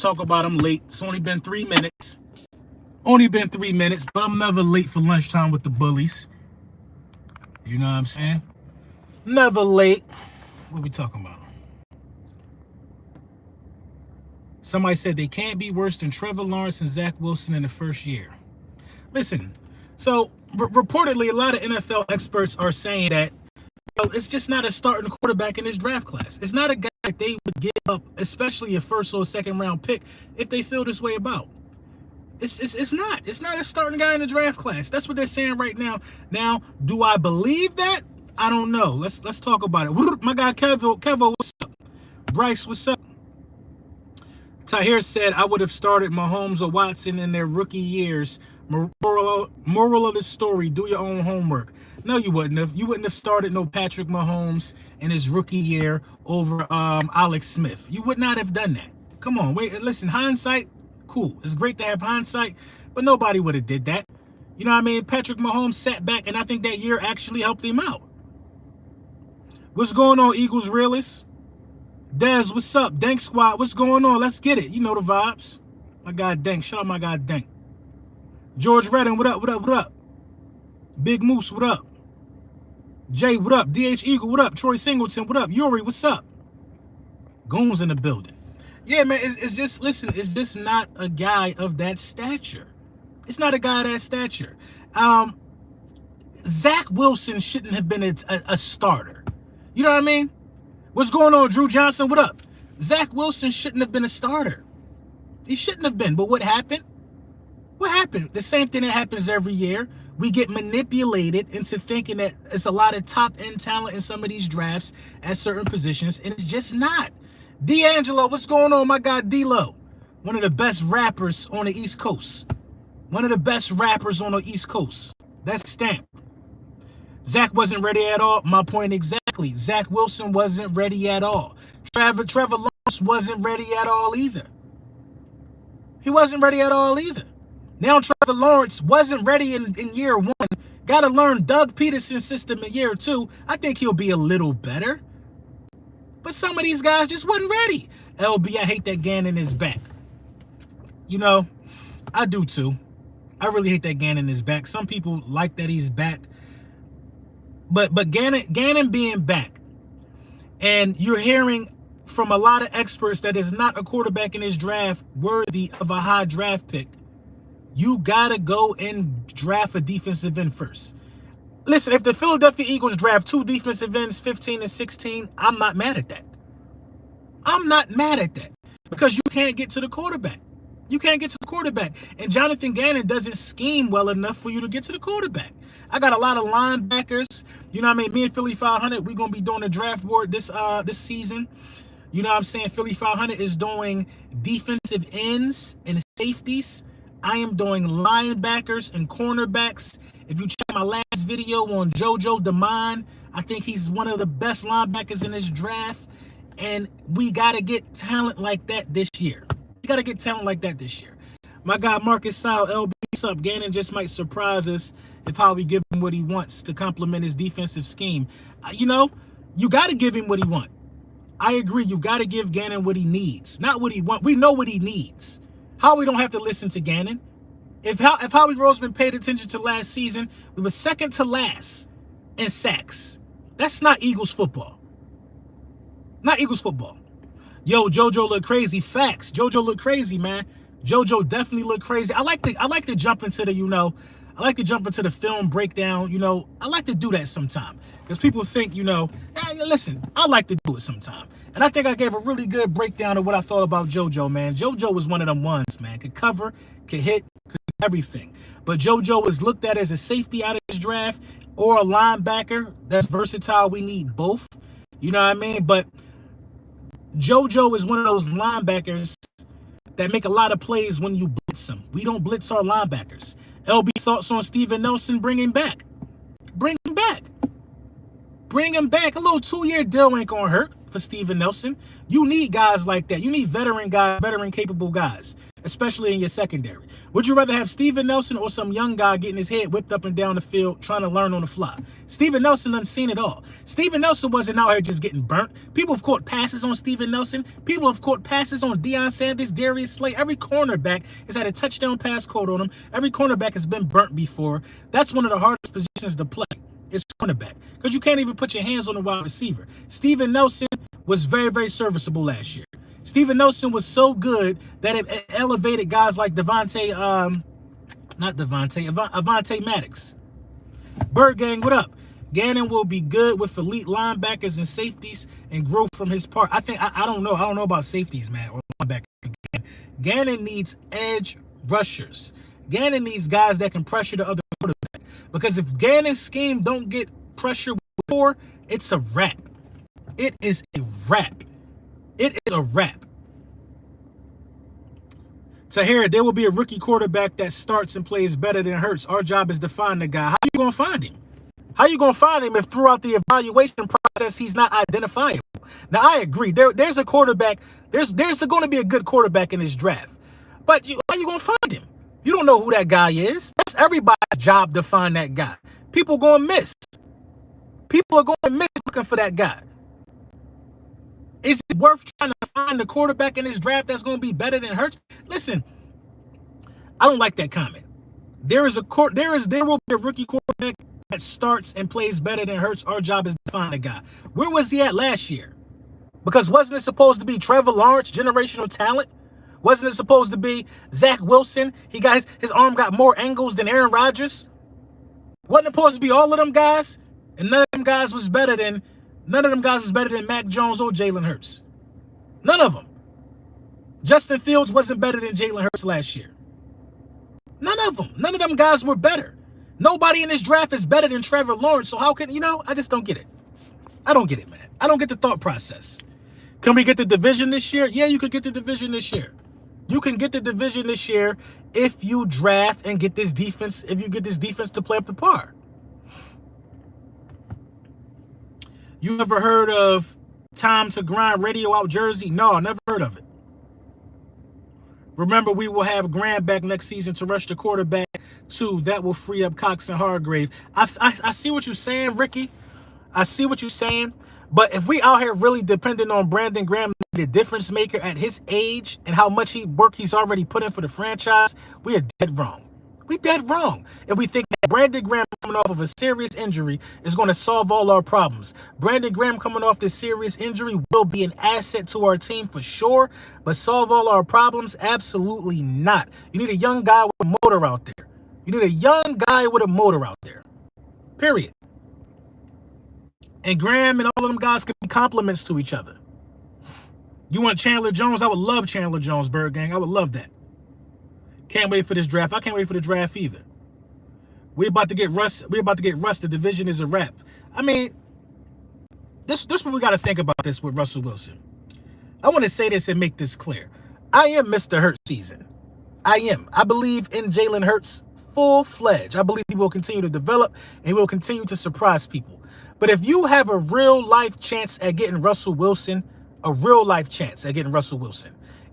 talk about I'm late. It's only been 3 minutes. Only been 3 minutes, but I'm never late for lunchtime with the bullies. You know what I'm saying? Never late. What we talking about? Somebody said they can't be worse than Trevor Lawrence and Zach Wilson in the first year. Listen, so reportedly, a lot of NFL experts are saying that it's just not a starting quarterback in this draft class. It's not a guy that they would give up, especially a first or second round pick, if they feel this way about. It's not. It's not a starting guy in the draft class. That's what they're saying right now. Now, do I believe that? I don't know. Let's talk about it. My guy Kevo, what's up? Bryce, what's up? Tahir said I would have started Mahomes or Watson in their rookie years. Moral of the story, do your own homework. No, you wouldn't have. You wouldn't have started no Patrick Mahomes in his rookie year over Alex Smith. You would not have done that. Come on, wait, listen, hindsight, cool. It's great to have hindsight, but nobody would have did that. You know what I mean? Patrick Mahomes sat back, and I think that year actually helped him out. What's going on, Eagles realists? Dez, what's up? Dank Squad, what's going on? Let's get it. You know the vibes. My guy Dank. Shout out my guy Dank. George Redden, what up, what up, what up? Big Moose, what up? Jay, what up? DH Eagle, what up? Troy Singleton, what up? Yuri, what's up? Goons in the building. Yeah, man, it's just, listen, it's just not a guy of that stature. It's not a guy of that stature. Zach Wilson shouldn't have been a starter. You know what I mean? What's going on, Drew Johnson? What up? Zach Wilson shouldn't have been a starter. He shouldn't have been. But what happened? What happened? The same thing that happens every year. We get manipulated into thinking that it's a lot of top-end talent in some of these drafts at certain positions, and it's just not. D'Angelo, what's going on, my guy D-Lo? One of the best rappers on the East Coast. One of the best rappers on the East Coast. That's stamped. Zach wasn't ready at all. My point exactly. Zach Wilson wasn't ready at all. Trevor Lawrence wasn't ready at all either. He wasn't ready at all either. Now Trevor Lawrence wasn't ready in year one. Got to learn Doug Peterson's system in year two. I think he'll be a little better. But some of these guys just wasn't ready. LB, I hate that Gannon is back. You know, I do too. I really hate that Gannon is back. Some people like that he's back. But Gannon being back, and you're hearing from a lot of experts that is not a quarterback in this draft worthy of a high draft pick, you got to go and draft a defensive end first. Listen, if the Philadelphia Eagles draft 2 defensive ends, 15 and 16, I'm not mad at that. I'm not mad at that because you can't get to the quarterback. You can't get to the quarterback. And Jonathan Gannon doesn't scheme well enough for you to get to the quarterback. I got a lot of linebackers. You know what I mean? Me and Philly 500, we're going to be doing the draft board this season. You know what I'm saying? Philly 500 is doing defensive ends and safeties. I am doing linebackers and cornerbacks. If you check my last video on JoJo DeMond, I think he's one of the best linebackers in this draft. And we got to get talent like that this year. We got to get talent like that this year. My guy Marcus Sal, LB, what's up? Gannon just might surprise us if how we give him what he wants to complement his defensive scheme. You know, you got to give him what he wants. I agree. You got to give Gannon what he needs, not what he wants. We know what he needs. Howie don't have to listen to Gannon. If Howie Roseman paid attention to last season, we were second to last in sacks. That's not Eagles football. Not Eagles football. Yo, JoJo look crazy. Facts. JoJo look crazy, man. JoJo definitely look crazy. I like to jump into the, I like to jump into the film breakdown. I like to do that sometime because people think, hey, listen, I like to do it sometime. And I think I gave a really good breakdown of what I thought about JoJo, man. JoJo was one of them ones, man. Could cover, could hit, could do everything. But JoJo was looked at as a safety out of this draft or a linebacker. That's versatile. We need both. You know what I mean? But JoJo is one of those linebackers that make a lot of plays when you blitz them. We don't blitz our linebackers. LB thoughts on Steven Nelson? Bring him back. Bring him back. Bring him back. A little 2-year deal ain't gonna hurt for Steven Nelson. You need guys like that. You need veteran guys, veteran capable guys. especially in your secondary. Would you rather have Steven Nelson or some young guy getting his head whipped up and down the field trying to learn on the fly? Steven Nelson done seen it all. Steven Nelson wasn't out here just getting burnt. People have caught passes on Steven Nelson. People have caught passes on Deion Sanders, Darius Slay. Every cornerback has had a touchdown pass caught on him. Every cornerback has been burnt before. That's one of the hardest positions to play. It's cornerback, because you can't even put your hands on the wide receiver. Steven Nelson was very, very serviceable last year. Steven Nelson was so good that it elevated guys like Avonte Maddox. Bird Gang, what up? Gannon will be good with elite linebackers and safeties and growth from his part. I don't know. I don't know about safeties, man, or linebackers. Gannon needs edge rushers. Gannon needs guys that can pressure the other quarterback. Because if Gannon's scheme don't get pressure before, it's a wrap. It is a wrap. It is a wrap. Tahir, there will be a rookie quarterback that starts and plays better than Hurts. Our job is to find the guy. How you going to find him? How you going to find him if throughout the evaluation process he's not identifiable? Now, I agree. There's a quarterback. There's going to be a good quarterback in this draft. But how you going to find him? You don't know who that guy is. That's everybody's job to find that guy. People going to miss. People are going to miss looking for that guy. Is it worth trying to find the quarterback in this draft that's going to be better than Hurts? Listen, I don't like that comment. There will be a rookie quarterback that starts and plays better than Hurts. Our job is to find a guy. Where was he at last year? Because wasn't it supposed to be Trevor Lawrence, generational talent? Wasn't it supposed to be Zach Wilson? His arm got more angles than Aaron Rodgers. Wasn't it supposed to be all of them guys? And none of them guys was better than Mac Jones or Jalen Hurts. None of them. Justin Fields wasn't better than Jalen Hurts last year. None of them. None of them guys were better. Nobody in this draft is better than Trevor Lawrence. So how can, I just don't get it. I don't get it, man. I don't get the thought process. Can we get the division this year? Yeah, you could get the division this year. You can get the division this year if you draft and get this defense, if you get this defense to play up to par. You ever heard of Time to Grind Radio Out Jersey? No, I never heard of it. Remember, we will have Graham back next season to rush the quarterback, too. That will free up Cox and Hargrave. I see what you're saying, Ricky. I see what you're saying. But if we out here really depending on Brandon Graham, the difference maker at his age and how much work he's already put in for the franchise, we are dead wrong. We dead wrong if we think that Brandon Graham coming off of a serious injury is going to solve all our problems. Brandon Graham coming off this serious injury will be an asset to our team for sure, but solve all our problems? Absolutely not. You need a young guy with a motor out there. You need a young guy with a motor out there. Period. And Graham and all of them guys can be compliments to each other. You want Chandler Jones? I would love Chandler Jones, Bird Gang. I would love that. Can't wait for this draft. I can't wait for the draft either. We're about to get Russ. The division is a wrap. I mean, this what we got to think about this with Russell Wilson. I want to say this and make this clear. I am Mr. Hurts season. I am. I believe in Jalen Hurts full-fledged. I believe he will continue to develop and he will continue to surprise people. But if you have a real-life chance at getting Russell Wilson,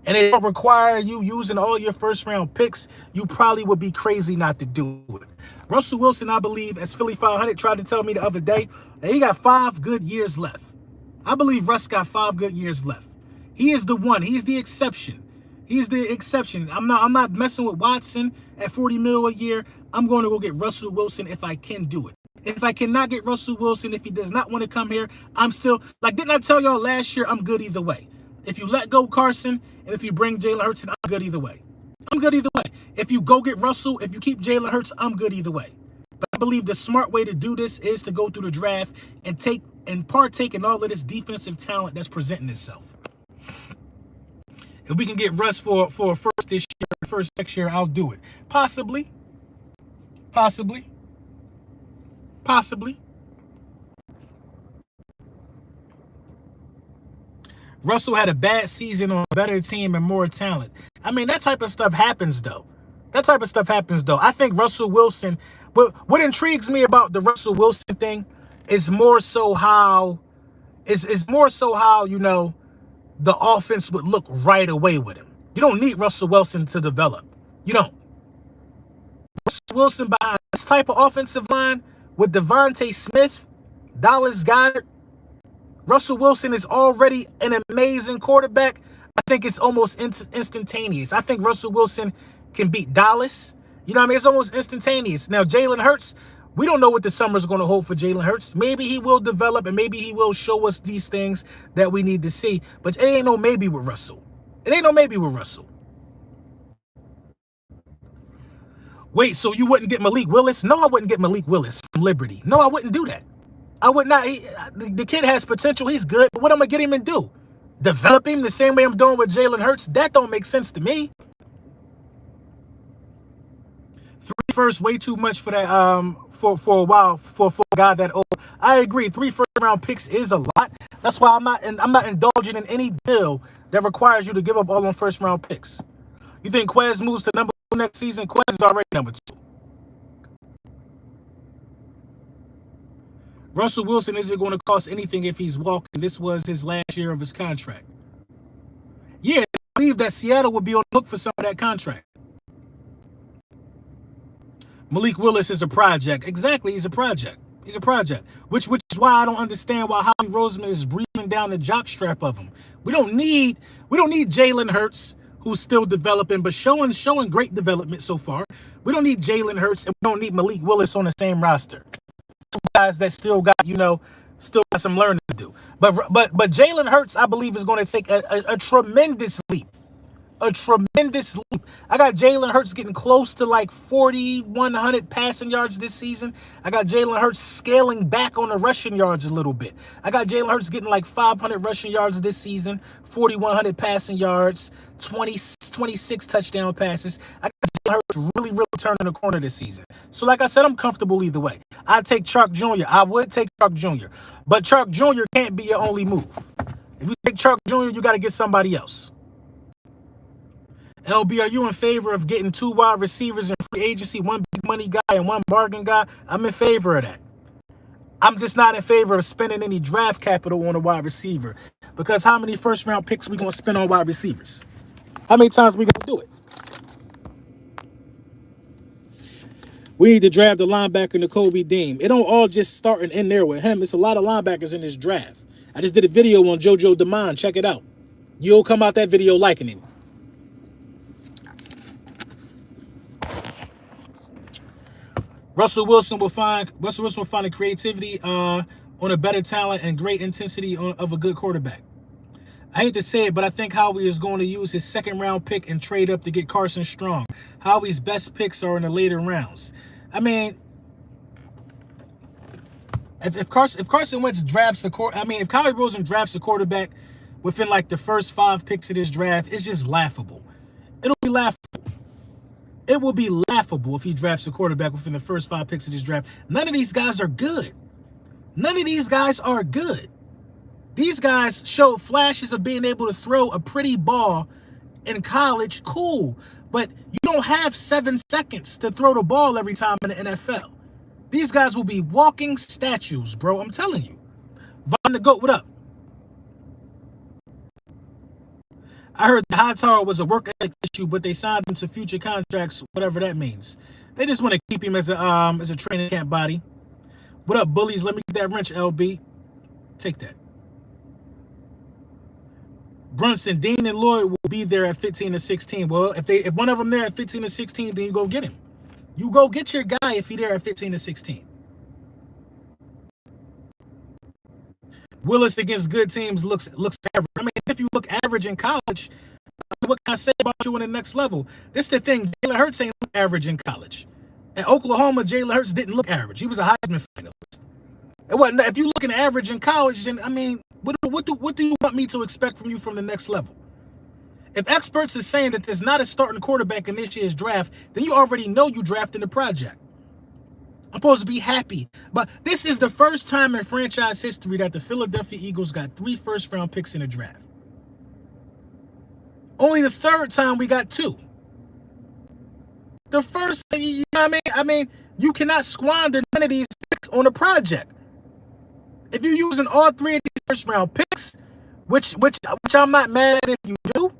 and it don't require you using all your first-round picks, you probably would be crazy not to do it. Russell Wilson, I believe, as Philly 500 tried to tell me the other day, that he got 5 good years left. I believe Russ got 5 good years left. He is the one. He's the exception. He's the exception. I'm not messing with Watson at $40 million a year. I'm going to go get Russell Wilson if I can do it. If I cannot get Russell Wilson, if he does not want to come here, I'm still, didn't I tell y'all last year, I'm good either way. If you let go Carson, and if you bring Jalen Hurts in, I'm good either way. I'm good either way. If you go get Russell, if you keep Jalen Hurts, I'm good either way. But I believe the smart way to do this is to go through the draft and partake in all of this defensive talent that's presenting itself. If we can get Russ for a first this year, first next year, I'll do it. Possibly. Russell had a bad season on a better team and more talent. I mean, that type of stuff happens, though. I think Russell Wilson, what intrigues me about the Russell Wilson thing is more so how, the offense would look right away with him. You don't need Russell Wilson to develop. You don't. Russell Wilson behind this type of offensive line with Devontae Smith, Dallas Goedert, Russell Wilson is already an amazing quarterback. I think it's almost instantaneous. I think Russell Wilson can beat Dallas. You know what I mean? It's almost instantaneous. Now, Jalen Hurts, we don't know what the summer's going to hold for Jalen Hurts. Maybe he will develop and maybe he will show us these things that we need to see. But it ain't no maybe with Russell. It ain't no maybe with Russell. Wait, so you wouldn't get Malik Willis? No, I wouldn't get Malik Willis from Liberty. No, I wouldn't do that. I would not. The kid has potential. He's good. But what am I going to get him and do? Develop him the same way I'm doing with Jalen Hurts? That don't make sense to me. 3 firsts, way too much for that. For a while, for a guy that old. I agree. 3 first-round picks is a lot. That's why I'm not indulging in any deal that requires you to give up all on first-round picks. You think Quez moves to number 2 next season? Quez is already number 2. Russell Wilson isn't going to cost anything if he's walking. This was his last year of his contract. Yeah, I believe that Seattle would be on the hook for some of that contract. Malik Willis is a project. Exactly, he's a project. He's a project. Which is why I don't understand why Howie Roseman is breathing down the jockstrap of him. We don't need Jalen Hurts, who's still developing, but showing great development so far. We don't need Jalen Hurts, and we don't need Malik Willis on the same roster. 2 guys that still got some learning to do. But Jalen Hurts, I believe, is going to take a tremendous leap. A tremendous leap. I got Jalen Hurts getting close to like 4,100 passing yards this season. I got Jalen Hurts scaling back on the rushing yards a little bit. I got Jalen Hurts getting like 500 rushing yards this season, 4,100 passing yards, 26 touchdown passes. I got Jalen Hurts really turning the corner this season. So like I said, I'm comfortable either way. I'd take Chark Jr. I would take Chark Jr. But Chark Jr. can't be your only move. If you take Chark Jr., you got to get somebody else. LB, are you in favor of getting 2 wide receivers in free agency, 1 big money guy and 1 bargain guy? I'm in favor of that. I'm just not in favor of spending any draft capital on a wide receiver, because how many first-round picks are we going to spend on wide receivers? How many times are we going to do it? We need to draft the linebacker Nakobe Dean. It don't all just start and end there with him. It's a lot of linebackers in this draft. I just did a video on JoJo Demond. Check it out. You'll come out that video liking him. Russell Wilson will find the creativity on a better talent and great intensity of a good quarterback. I hate to say it, but I think Howie is going to use his 2nd-round pick and trade up to get Carson Strong. Howie's best picks are in the later rounds. I mean, if Carson Wentz drafts if Howie Roseman drafts a quarterback within like the first 5 picks of this draft, it's just laughable. It'll be laughable. It will be laughable if he drafts a quarterback within the first 5 picks of this draft. None of these guys are good. None of these guys are good. These guys show flashes of being able to throw a pretty ball in college. Cool. But you don't have 7 seconds to throw the ball every time in the NFL. These guys will be walking statues, bro. I'm telling you. Von the GOAT, what up? I heard the Hightower was a work ethic issue, but they signed him to future contracts, whatever that means. They just want to keep him as a training camp body. What up, bullies? Let me get that wrench, LB. Take that. Brunson, Dean, and Lloyd will be there at 15 to 16. Well, if one of them there at 15 to 16, then you go get him. You go get your guy if he's there at 15 to 16. Willis against good teams looks average. I mean, if you look average in college, what can I say about you in the next level? This is the thing. Jalen Hurts ain't look average in college. At Oklahoma, Jalen Hurts didn't look average. He was a Heisman finalist. It wasn't, if you're looking average in college, then, I mean, what do you want me to expect from you from the next level? If experts are saying that there's not a starting quarterback in this year's draft, then you already know you drafted the project. I'm supposed to be happy. But this is the first time in franchise history that the Philadelphia Eagles got 3 first-round picks in the draft. Only the 3rd time we got 2. The first, you know what I mean? I mean, you cannot squander none of these picks on a project. If you're using all 3 of these first-round picks, which I'm not mad at if you do,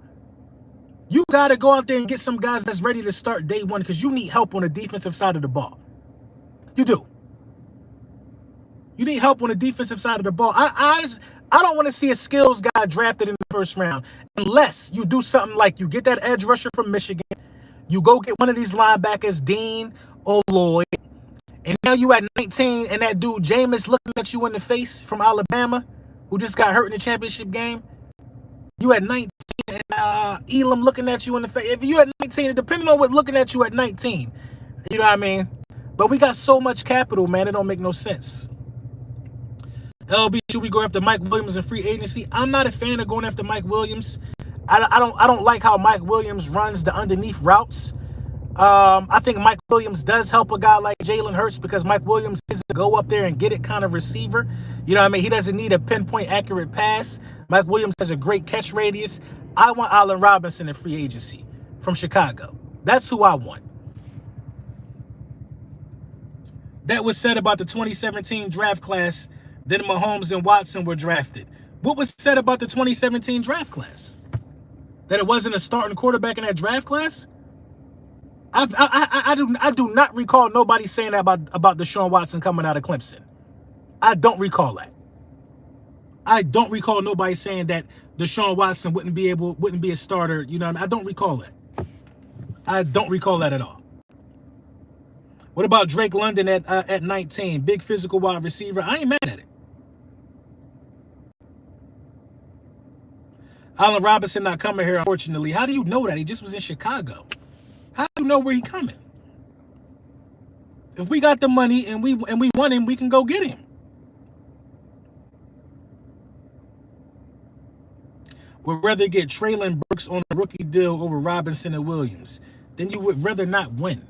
You got to go out there and get some guys that's ready to start day one because you need help on the defensive side of the ball. You do. You need help on the defensive side of the ball. I don't want to see a skills guy drafted in the first round unless you do something like you get that edge rusher from Michigan, you go get one of these linebackers, Dean or Lloyd, and now you at 19 and that dude Jameis looking at you in the face from Alabama who just got hurt in the championship game. You at 19 and Elam looking at you in the face. If you at 19, depending on what looking at you at 19, you know what I mean? But we got so much capital, man, it don't make no sense. LB, should we go after Mike Williams in free agency? I'm not a fan of going after Mike Williams. I don't like how Mike Williams runs the underneath routes. I think Mike Williams does help a guy like Jalen Hurts because Mike Williams is a go up there and get it kind of receiver. You know what I mean? He doesn't need a pinpoint accurate pass. Mike Williams has a great catch radius. I want Allen Robinson in free agency from Chicago. That's who I want. That was said about the 2017 draft class. Then Mahomes and Watson were drafted. What was said about the 2017 draft class? That it wasn't a starting quarterback in that draft class? I do not recall nobody saying that about Deshaun Watson coming out of Clemson. I don't recall that. I don't recall nobody saying that Deshaun Watson wouldn't be a starter. You know what I mean? I don't recall that. I don't recall that at all. What about Drake London at 19? Big physical wide receiver. I ain't mad at it. Allen Robinson not coming here, unfortunately. How do you know that? He just was in Chicago. How do you know where he coming? If we got the money and we want him, we can go get him. Would rather get Traylon Burks on a rookie deal over Robinson and Williams. Then you would rather not win.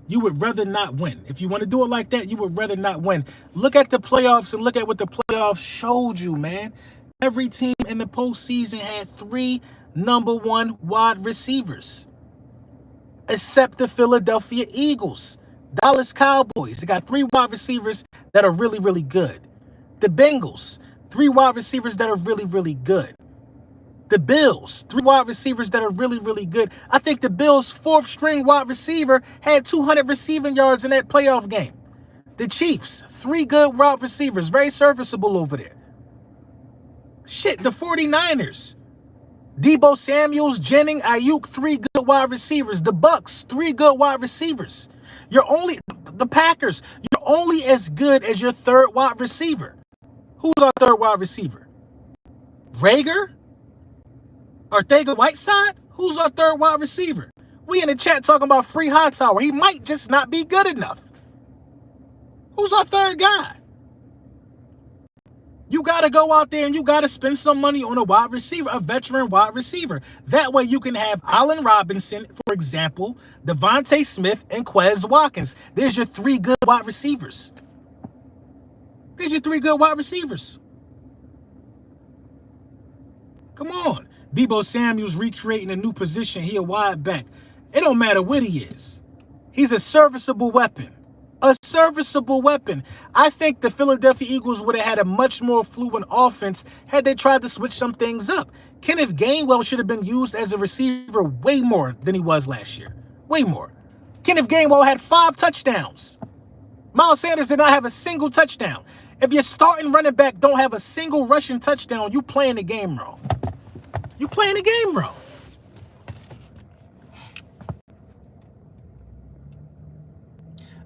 You would rather not win. If you want to do it like that, you would rather not win. Look at the playoffs and look at what the playoffs showed you, man. Every team in the postseason had 3 number 1 wide receivers. Except the Philadelphia Eagles. Dallas Cowboys. They got 3 wide receivers that are really, really good. The Bengals. 3 wide receivers that are really, really good. The Bills. 3 wide receivers that are really, really good. I think the Bills' 4th string wide receiver had 200 receiving yards in that playoff game. The Chiefs. 3 good wide receivers. Very serviceable over there. Shit, the 49ers. Deebo Samuels, Jennings, Ayuk, 3 good wide receivers. The Bucks, 3 good wide receivers. The Packers, you're only as good as your 3rd wide receiver. Who's our 3rd wide receiver? Rager? Ortega-Whiteside? Who's our 3rd wide receiver? We in the chat talking about Free Hightower. He might just not be good enough. Who's our 3rd guy? You got to go out there and you got to spend some money on a wide receiver, a veteran wide receiver. That way you can have Allen Robinson, for example, Devontae Smith, and Quez Watkins. There's your 3 good wide receivers. There's your 3 good wide receivers. Come on. Deebo Samuel's recreating a new position. He a wide back. It don't matter what he is. He's a serviceable weapon. A serviceable weapon. I think the Philadelphia Eagles would have had a much more fluent offense had they tried to switch some things up. Kenneth Gainwell should have been used as a receiver way more than he was last year. Way more. Kenneth Gainwell had 5 touchdowns. Miles Sanders did not have a single touchdown. If your starting running back don't have a single rushing touchdown, you playing the game wrong. You playing the game wrong.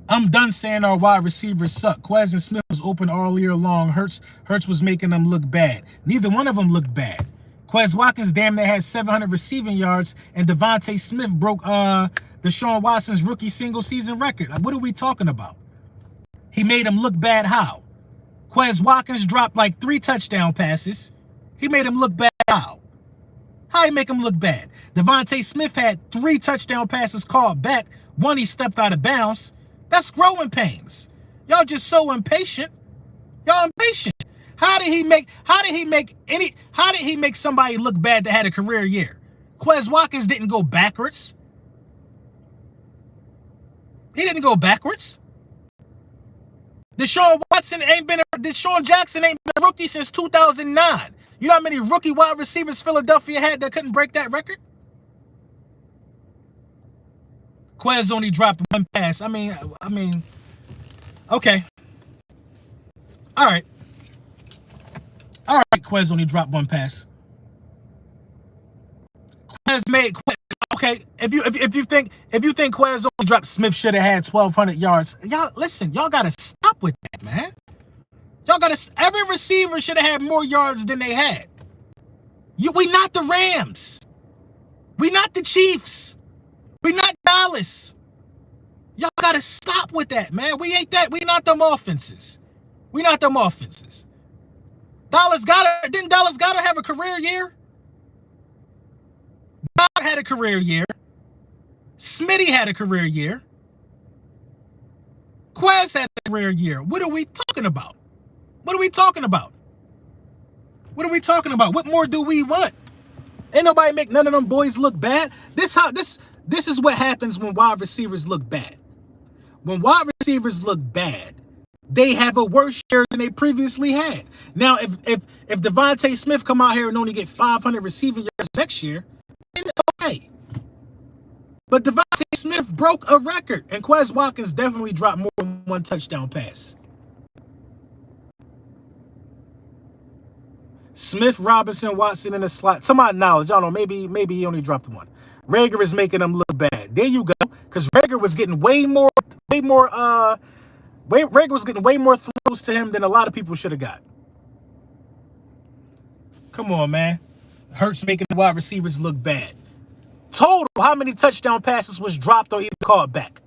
I'm done saying our wide receivers suck. Quez and Smith was open all year long. Hurts was making them look bad. Neither one of them looked bad. Quez Watkins damn near had 700 receiving yards, and Devontae Smith broke Deshaun Watson's rookie single season record. Like, what are we talking about? He made him look bad how? Quez Watkins dropped like 3 touchdown passes. He made him look bad how? How he make him look bad? Devontae Smith had 3 touchdown passes called back. 1 he stepped out of bounds. That's growing pains. Y'all just so impatient. Y'all impatient. How did he make somebody look bad that had a career year? Quez Watkins didn't go backwards. He didn't go backwards. Deshaun Jackson ain't been a rookie since 2009. You know how many rookie wide receivers Philadelphia had that couldn't break that record? Quez only dropped one pass. I mean, okay. All right. Quez only dropped one pass. Quez made okay. If you think Quez only dropped, Smith should have had 1,200 yards. Y'all listen. Y'all gotta stop with that, man. Y'all gotta. Every receiver should have had more yards than they had. We not the Rams. We not the Chiefs. We not Dallas. Y'all gotta stop with that, man. We ain't that. We not them offenses. We not them offenses. Didn't Dallas Goddard have a career year? Goddard had a career year. Smitty had a career year. Quez had a career year. What are we talking about? What are we talking about? What are we talking about? What more do we want? Ain't nobody make none of them boys look bad. This is what happens when wide receivers look bad. When wide receivers look bad, they have a worse year than they previously had. Now, if Devontae Smith come out here and only get 500 receiving yards next year, then okay. But Devontae Smith broke a record, and Quez Watkins definitely dropped more than one touchdown pass. Smith, Robinson, Watson in the slot. To my knowledge, I don't know, maybe he only dropped one. Rager is making them look bad. There you go. Because Rager was getting Rager was getting way more throws to him than a lot of people should have got. Come on, man. Hurts making the wide receivers look bad. Total, how many touchdown passes was dropped or even called back?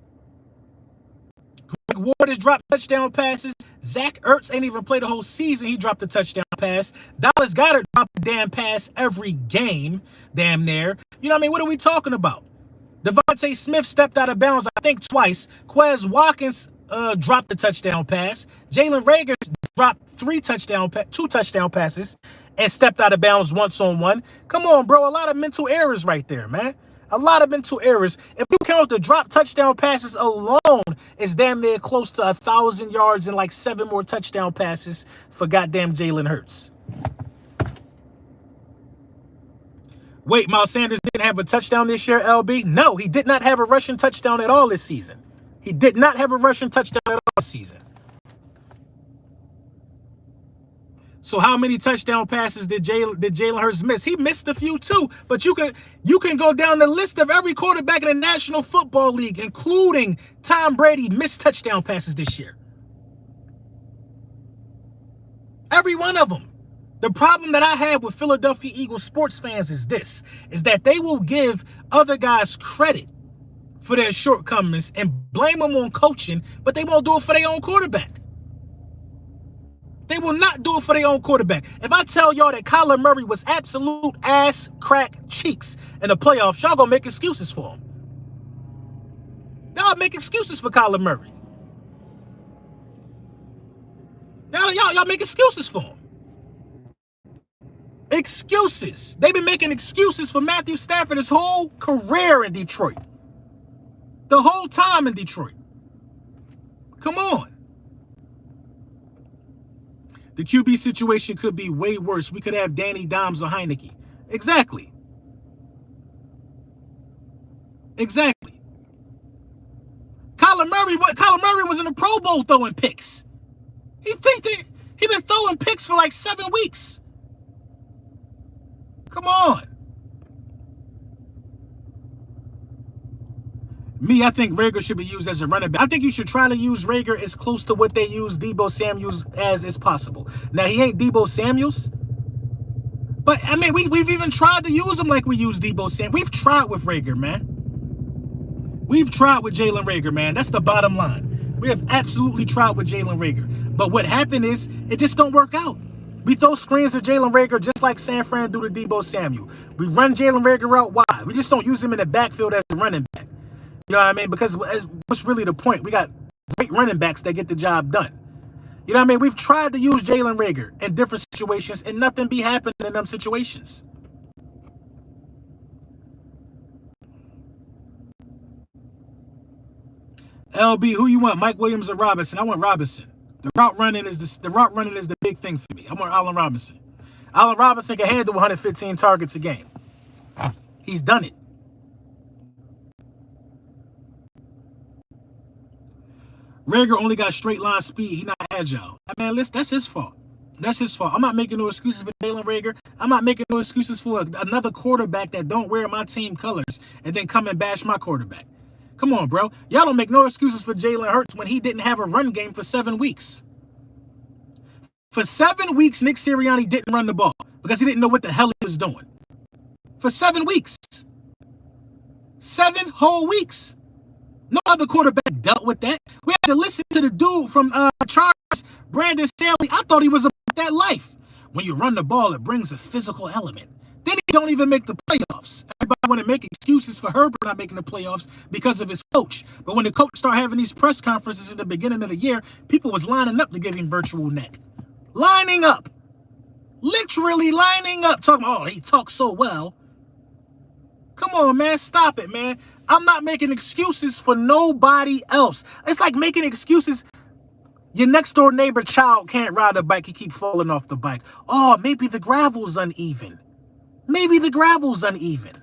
Greg Ward has dropped touchdown passes. Zach Ertz ain't even played the whole season. He dropped a touchdown pass. Dallas Goedert dropped a damn pass every game, damn near. You know what I mean? What are we talking about? Devontae Smith stepped out of bounds, I think, twice. Quez Watkins dropped a touchdown pass. Jalen Reagor dropped two touchdown passes and stepped out of bounds once on one. Come on, bro. A lot of mental errors right there, man. A lot of mental errors. If you count the drop touchdown passes alone, it's damn near close to 1,000 yards and like 7 more touchdown passes for goddamn Jalen Hurts. Wait, Miles Sanders didn't have a touchdown this year, LB? No, he did not have a rushing touchdown at all this season. He did not have a rushing touchdown at all this season. So how many touchdown passes did Jalen Hurts miss? He missed a few too, but you can go down the list of every quarterback in the National Football League, including Tom Brady, missed touchdown passes this year. Every one of them. The problem that I have with Philadelphia Eagles sports fans is that they will give other guys credit for their shortcomings and blame them on coaching, but they won't do it for their own quarterback. They will not do it for their own quarterback. If I tell y'all that Kyler Murray was absolute ass crack cheeks in the playoffs, y'all gonna make excuses for him. Y'all make excuses for Kyler Murray. Y'all make excuses for him. Excuses. They've been making excuses for Matthew Stafford his whole career in Detroit. The whole time in Detroit. Come on. The QB situation could be way worse. We could have Danny Dimes or Heineke. Exactly. Exactly. Kyler Murray was in the Pro Bowl throwing picks. He been throwing picks for like 7 weeks. Come on. Me, I think Rager should be used as a running back. I think you should try to use Rager as close to what they use Deebo Samuels as possible. Now, he ain't Deebo Samuels. But, I mean, we've even tried to use him like we use Deebo Samuels. We've tried with Rager, man. We've tried with Jalen Rager, man. That's the bottom line. We have absolutely tried with Jalen Rager. But what happened is, it just don't work out. We throw screens at Jalen Rager just like San Fran do to Deebo Samuel. We run Jalen Rager out wide. We just don't use him in the backfield as a running back. You know what I mean? Because what's really the point? We got great running backs that get the job done. You know what I mean? We've tried to use Jalen Rager in different situations, and nothing be happening in them situations. LB, who you want? Mike Williams or Robinson? I want Robinson. The route running is the big thing for me. I want Allen Robinson. Allen Robinson can handle 115 targets a game. He's done it. Rager only got straight line speed. He not agile. I mean, listen, that's his fault. That's his fault. I'm not making no excuses for Jalen Rager. I'm not making no excuses for another quarterback that don't wear my team colors and then come and bash my quarterback. Come on, bro. Y'all don't make no excuses for Jalen Hurts when he didn't have a run game for 7 weeks. For 7 weeks, Nick Sirianni didn't run the ball because he didn't know what the hell he was doing. For 7 weeks. 7 whole weeks. No other quarterback dealt with that. We had to listen to the dude from Chargers, Brandon Staley. I thought he was about that life. When you run the ball, it brings a physical element. Then he don't even make the playoffs. Everybody want to make excuses for Herbert not making the playoffs because of his coach. But when the coach started having these press conferences in the beginning of the year, people was lining up to give him virtual neck. Lining up. Literally lining up. Talking about, oh, he talks so well. Come on, man. Stop it, man. I'm not making excuses for nobody else. It's like making excuses. Your next door neighbor child can't ride a bike. He keep falling off the bike. Oh, maybe the gravel's uneven. Maybe the gravel's uneven.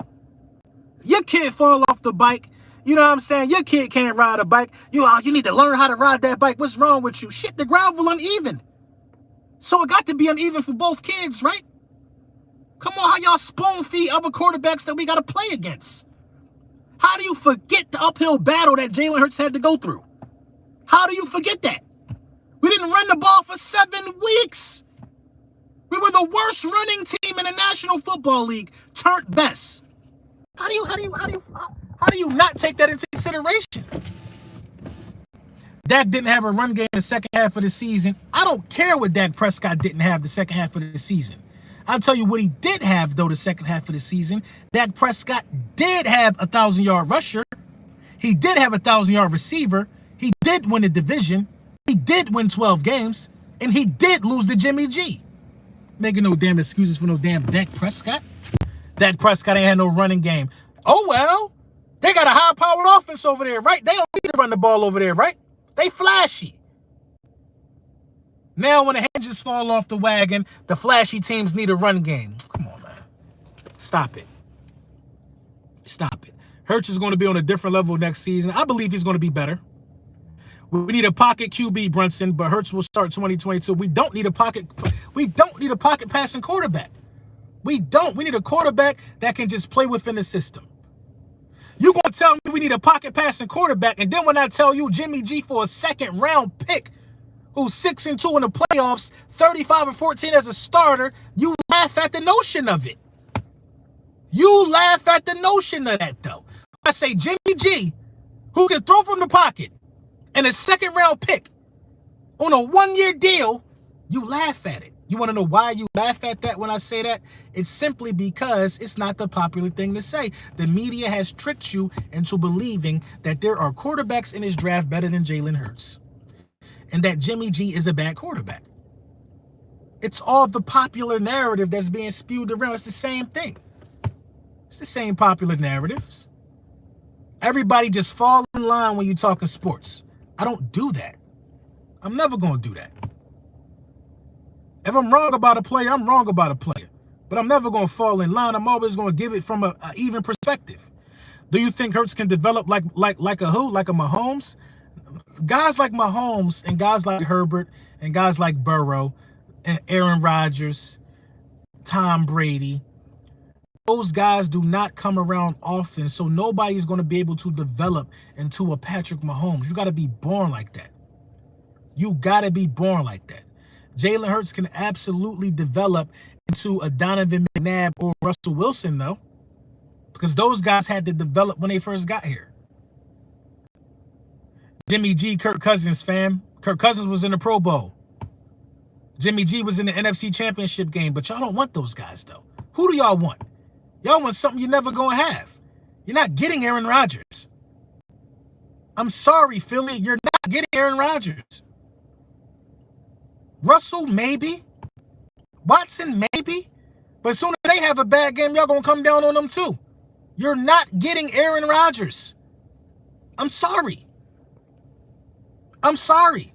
Your kid fall off the bike. You know what I'm saying? Your kid can't ride a bike. You need to learn how to ride that bike. What's wrong with you? Shit, the gravel uneven. So it got to be uneven for both kids, right? Come on, how y'all spoon feed other quarterbacks that we got to play against? How do you forget the uphill battle that Jalen Hurts had to go through? How do you forget that? We didn't run the ball for 7 weeks. We were the worst running team in the National Football League, turned best. How do you not take that into consideration? Dak didn't have a run game in the second half of the season. I don't care what Dak Prescott didn't have the second half of the season. I'll tell you what he did have, though, the second half of the season. Dak Prescott did have a 1,000-yard rusher. He did have a 1,000-yard receiver. He did win the division. He did win 12 games. And he did lose to Jimmy G. Making no damn excuses for no damn Dak Prescott. Dak Prescott ain't had no running game. Oh, well, they got a high-powered offense over there, right? They don't need to run the ball over there, right? They flashy. Now when the hinges fall off the wagon, the flashy teams need a run game. Come on, man. Stop it. Stop it. Hurts is going to be on a different level next season. I believe he's going to be better. We need a pocket QB, Brunson, but Hurts will start 2022. We don't need a pocket passing quarterback. We don't. We need a quarterback that can just play within the system. You going to tell me we need a pocket passing quarterback, and then when I tell you Jimmy G for a second-round pick, who's 6-2 in the playoffs, 35-14 as a starter, you laugh at the notion of it. You laugh at the notion of that, though. I say Jimmy G, who can throw from the pocket, and a second-round pick on a one-year deal, you laugh at it. You want to know why you laugh at that when I say that? It's simply because it's not the popular thing to say. The media has tricked you into believing that there are quarterbacks in this draft better than Jalen Hurts, and that Jimmy G is a bad quarterback. It's all the popular narrative that's being spewed around. It's the same thing. It's the same popular narratives. Everybody just fall in line when you're talking sports. I don't do that. I'm never going to do that. If I'm wrong about a player, I'm wrong about a player. But I'm never going to fall in line. I'm always going to give it from an even perspective. Do you think Hurts can develop like a who? Like a Mahomes? Guys like Mahomes and guys like Herbert and guys like Burrow and Aaron Rodgers, Tom Brady, those guys do not come around often, so nobody's going to be able to develop into a Patrick Mahomes. You got to be born like that. You got to be born like that. Jalen Hurts can absolutely develop into a Donovan McNabb or Russell Wilson, though, because those guys had to develop when they first got here. Jimmy G, Kirk Cousins, fam. Kirk Cousins was in the Pro Bowl. Jimmy G was in the NFC Championship game, but y'all don't want those guys, though. Who do y'all want? Y'all want something you're never going to have. You're not getting Aaron Rodgers. I'm sorry, Philly. You're not getting Aaron Rodgers. Russell, maybe. Watson, maybe. But as soon as they have a bad game, y'all going to come down on them, too. You're not getting Aaron Rodgers. I'm sorry. I'm sorry.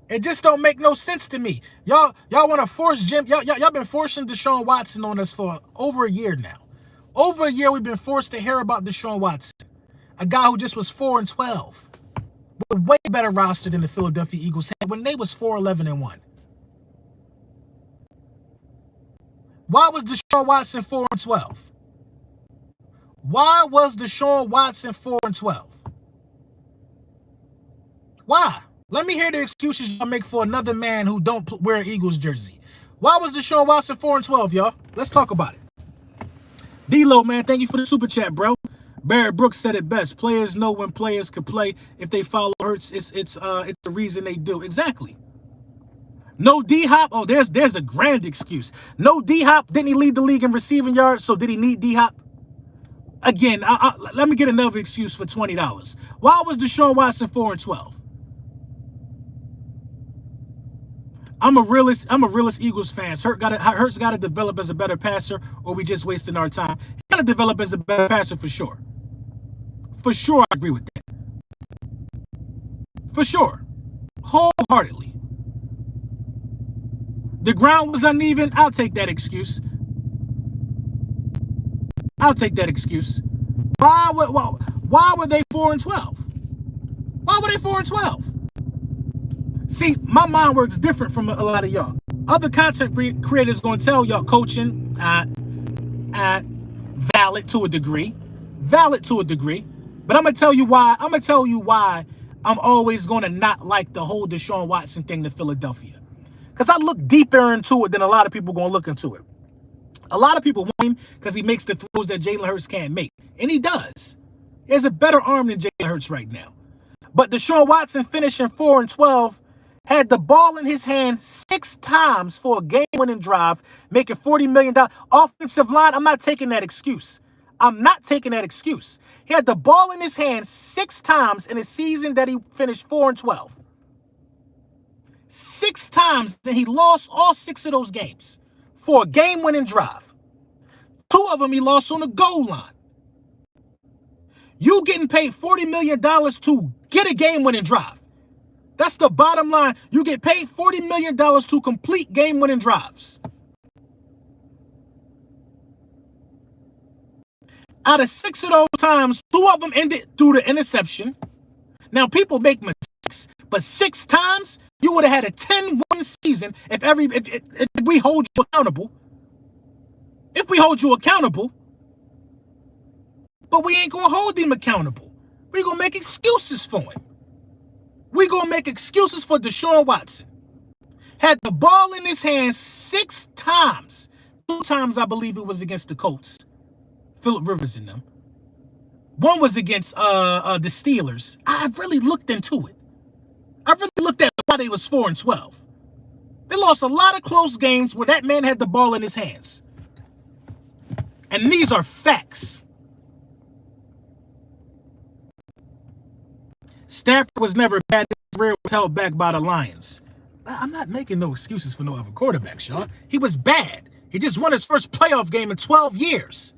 It just don't make no sense to me. Y'all want to force Jim. Y'all been forcing Deshaun Watson on us for over a year now. Over a year we've been forced to hear about Deshaun Watson, a guy who just was 4-12. with a way better roster than the Philadelphia Eagles had when they was 4-11-1. Why was Deshaun Watson 4-12? Why was Deshaun Watson 4-12? Why? Let me hear the excuses y'all make for another man who don't wear an Eagles jersey. Why was Deshaun Watson 4-12, y'all? Let's talk about it. D-Lo, man, thank you for the super chat, bro. Barrett Brooks said it best. Players know when players could play. If they follow Hurts, it's the reason they do. Exactly. No D-Hop. Oh, there's a grand excuse. No D-Hop. Didn't he lead the league in receiving yards? So did he need D-Hop? Again, let me get another excuse for $20. Why was Deshaun Watson 4-12? I'm a realist Eagles fan. Hurts got to develop as a better passer, or we just wasting our time. He got to develop as a better passer for sure. For sure, I agree with that. For sure. Wholeheartedly. The ground was uneven. I'll take that excuse. I'll take that excuse. Why were they 4-12? Why were they 4-12? See, my mind works different from a lot of y'all. Other content creators going to tell y'all coaching, valid to a degree. Valid to a degree. But I'm going to tell you why. I'm going to tell you why I'm always going to not like the whole Deshaun Watson thing to Philadelphia. Because I look deeper into it than a lot of people going to look into it. A lot of people want him because he makes the throws that Jalen Hurts can't make. And he does. He has a better arm than Jalen Hurts right now. But Deshaun Watson finishing 4-12 had the ball in his hand 6 times for a game-winning drive, making $40 million. Offensive line, I'm not taking that excuse. I'm not taking that excuse. He had the ball in his hand 6 times in a season that he finished 4-12. 6 times, and he lost all 6 of those games for a game-winning drive. 2 of them he lost on the goal line. You getting paid $40 million to get a game-winning drive. That's the bottom line. You get paid $40 million to complete game-winning drives. Out of 6 of those times, 2 of them ended through the interception. Now, people make mistakes, but 6 times, you would have had a 10-win season if we hold you accountable. If we hold you accountable. But we ain't going to hold him accountable. We're going to make excuses for him. We're going to make excuses for Deshaun Watson. Had the ball in his hands 6 times. 2 times, I believe it was against the Colts. Phillip Rivers and them. 1 was against the Steelers. I really looked into it. I really looked at why they was 4-12. They lost a lot of close games where that man had the ball in his hands. And these are facts. Stafford was never bad. His career was held back by the Lions. I'm not making no excuses for no other quarterback, Sean. He was bad. He just won his first playoff game in 12 years.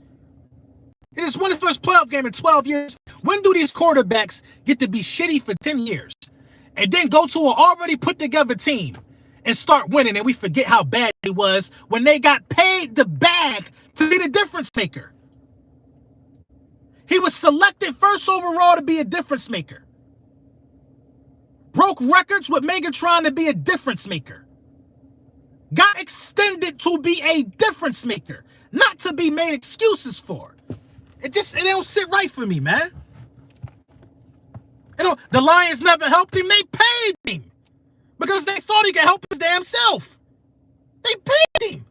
He just won his first playoff game in 12 years. When do these quarterbacks get to be shitty for 10 years and then go to an already put together team and start winning, and we forget how bad he was when they got paid the bag to be the difference maker? He was selected first overall to be a difference maker. Broke records with Megatron to be a difference maker. Got extended to be a difference maker, not to be made excuses for. It don't sit right for me, man. The Lions never helped him. They paid him because they thought he could help his damn self. They paid him.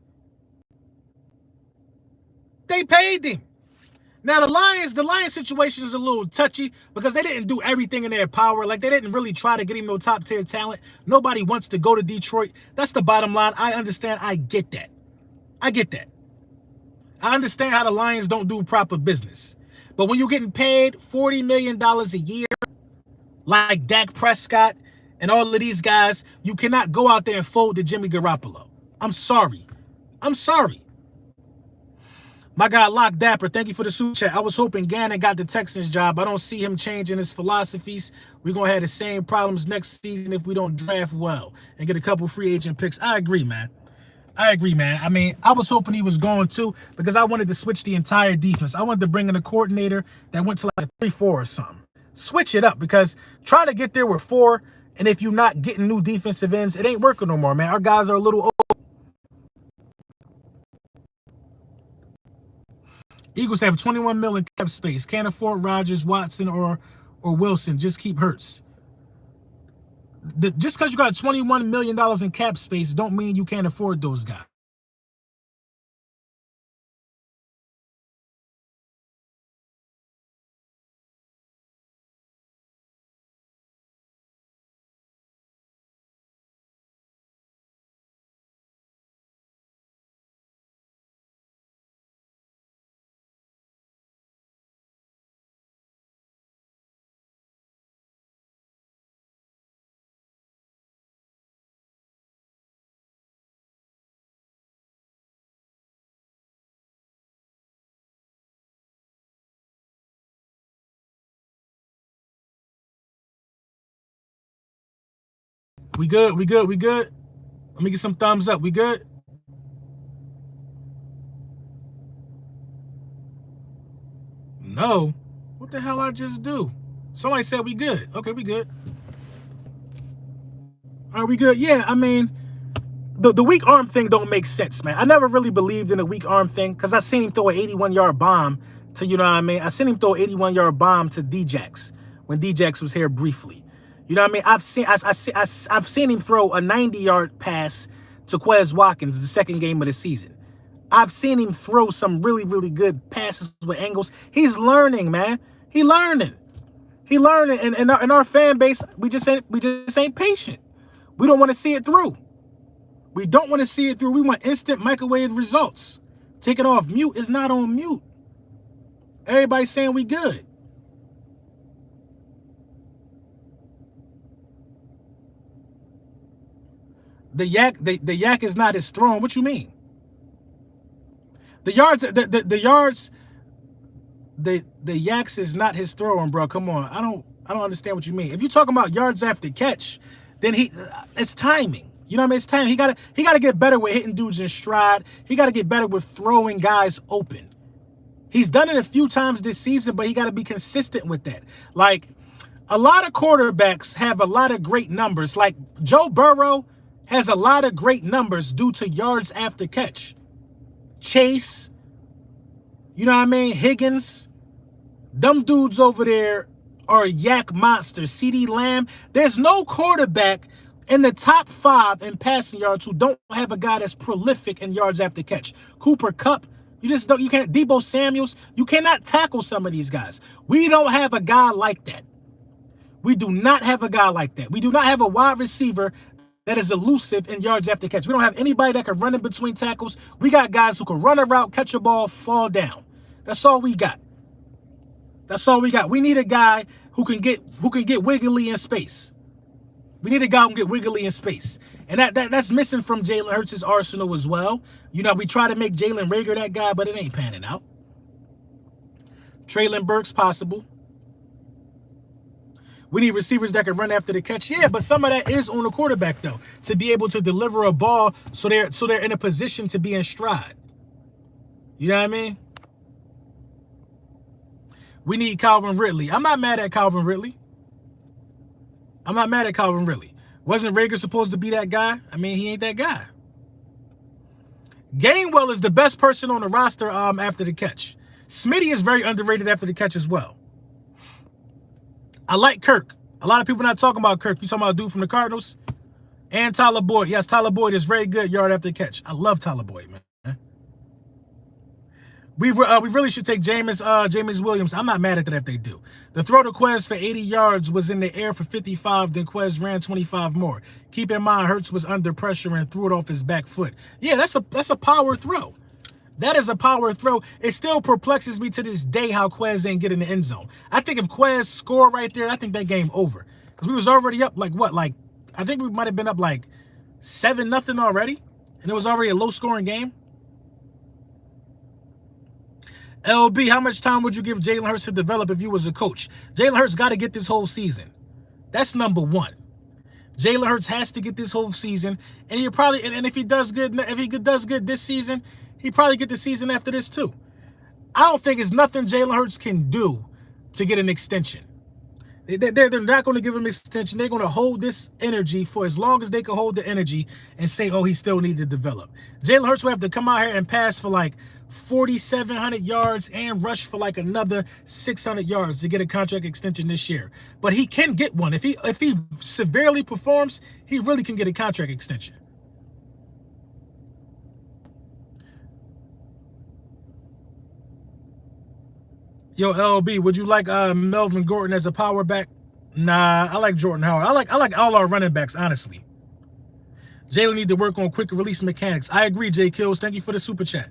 They paid him. Now, the Lions situation is a little touchy because they didn't do everything in their power. Like, they didn't really try to get him no top-tier talent. Nobody wants to go to Detroit. That's the bottom line. I understand. I get that. I get that. I understand how the Lions don't do proper business. But when you're getting paid $40 million a year, like Dak Prescott and all of these guys, you cannot go out there and fold to Jimmy Garoppolo. I'm sorry. I'm sorry. My guy, Lock Dapper, thank you for the super chat. I was hoping Gannon got the Texans job. I don't see him changing his philosophies. We're going to have the same problems next season if we don't draft well and get a couple free agent picks. I agree, man. I agree, man. I mean, I was hoping he was going to because I wanted to switch the entire defense. I wanted to bring in a coordinator that went to like a 3-4 or something. Switch it up, because trying to get there with 4, and if you're not getting new defensive ends, it ain't working no more, man. Our guys are a little old. Eagles have 21 million cap space. Can't afford Rodgers, Watson, or Wilson. Just keep Hurts. Just because you got $21 million in cap space don't mean you can't afford those guys. We good? We good? We good? Let me get some thumbs up. We good? No. What the hell I just do? Somebody said we good. Okay, we good. Are we good? Yeah, I mean, the weak arm thing don't make sense, man. I never really believed in the weak arm thing, because I seen him throw an 81-yard bomb to, you know what I mean? I seen him throw an 81-yard bomb to Djax when Djax was here briefly. You know what I mean? I've seen him throw a 90-yard pass to Quez Watkins the second game of the season. I've seen him throw some really, really good passes with angles. He's learning, man. He learning. He learning. And in our fan base, we just ain't patient. We don't want to see it through. We don't want to see it through. We want instant microwave results. Take it off mute. It's not on mute. Everybody's saying we good. The yak is not as thrown. What you mean? The yaks is not his throwing, bro. Come on. I don't understand what you mean. If you're talking about yards after catch, then it's timing. You know what I mean? It's timing. He gotta get better with hitting dudes in stride. He gotta get better with throwing guys open. He's done it a few times this season, but he gotta be consistent with that. Like, a lot of quarterbacks have a lot of great numbers. Like, Joe Burrow has a lot of great numbers due to yards after catch. Chase, you know what I mean? Higgins, them dudes over there are yak monsters. CeeDee Lamb. There's no quarterback in the top 5 in passing yards who don't have a guy that's prolific in yards after catch. Cooper Kupp, you can't. Deebo Samuels, you cannot tackle some of these guys. We don't have a guy like that. We do not have a guy like that. We do not have a wide receiver that is elusive in yards after catch. We don't have anybody that can run in between tackles. We got guys who can run a route, catch a ball, fall down. That's all we got. That's all we got. We need a guy who can get wiggly in space. We need a guy who can get wiggly in space. And that's missing from Jalen Hurts' arsenal as well. You know, we try to make Jalen Reagor that guy, but it ain't panning out. Traylon Burks possible. We need receivers that can run after the catch. Yeah, but some of that is on the quarterback, though, to be able to deliver a ball so they're in a position to be in stride. You know what I mean? We need Calvin Ridley. I'm not mad at Calvin Ridley. I'm not mad at Calvin Ridley. Wasn't Reagor supposed to be that guy? I mean, he ain't that guy. Gainwell is the best person on the roster after the catch. Smitty is very underrated after the catch as well. I like Kirk. A lot of people not talking about Kirk. You talking about a dude from the Cardinals? And Tyler Boyd. Yes, Tyler Boyd is very good yard after the catch. I love Tyler Boyd, man. We really should take Jameis Williams. I'm not mad at that if they do. The throw to Quez for 80 yards was in the air for 55, then Quez ran 25 more. Keep in mind, Hurts was under pressure and threw it off his back foot. Yeah, that's a power throw. That is a power throw. It still perplexes me to this day how Quez ain't get in the end zone. I think if Quez scored right there, I think that game over. Because we was already up like what? Like, I think we might have been up like 7-0 already. And it was already a low-scoring game. LB, how much time would you give Jalen Hurts to develop if you was a coach? Jalen Hurts got to get this whole season. That's number one. Jalen Hurts has to get this whole season, and he probably and if he does good this season, he probably get the season after this too. I don't think it's nothing Jalen Hurts can do to get an extension. They're not going to give him extension. They're going to hold this energy for as long as they can hold the energy and say, oh, he still needs to develop. Jalen Hurts will have to come out here and pass for like 4,700 yards and rush for like another 600 yards to get a contract extension this year. But he can get one. If he severely performs, he really can get a contract extension. Yo, LB, would you like Melvin Gordon as a power back? Nah, I like Jordan Howard. I like all our running backs, honestly. Jalen need to work on quick release mechanics. I agree, J Kills. Thank you for the super chat.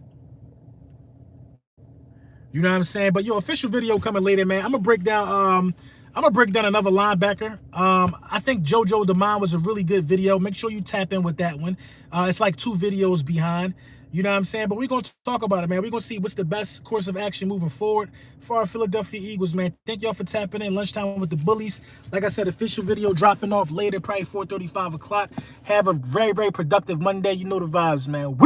You know what I'm saying? But yo, official video coming later, man. I'm gonna break down another linebacker. I think JoJo DeMond was a really good video. Make sure you tap in with that one. It's like 2 videos behind. You know what I'm saying? But we're going to talk about it, man. We're going to see what's the best course of action moving forward for our Philadelphia Eagles, man. Thank y'all for tapping in. Lunchtime with the Bullies. Like I said, official video dropping off later, probably 4:35 o'clock. Have a very, very productive Monday. You know the vibes, man.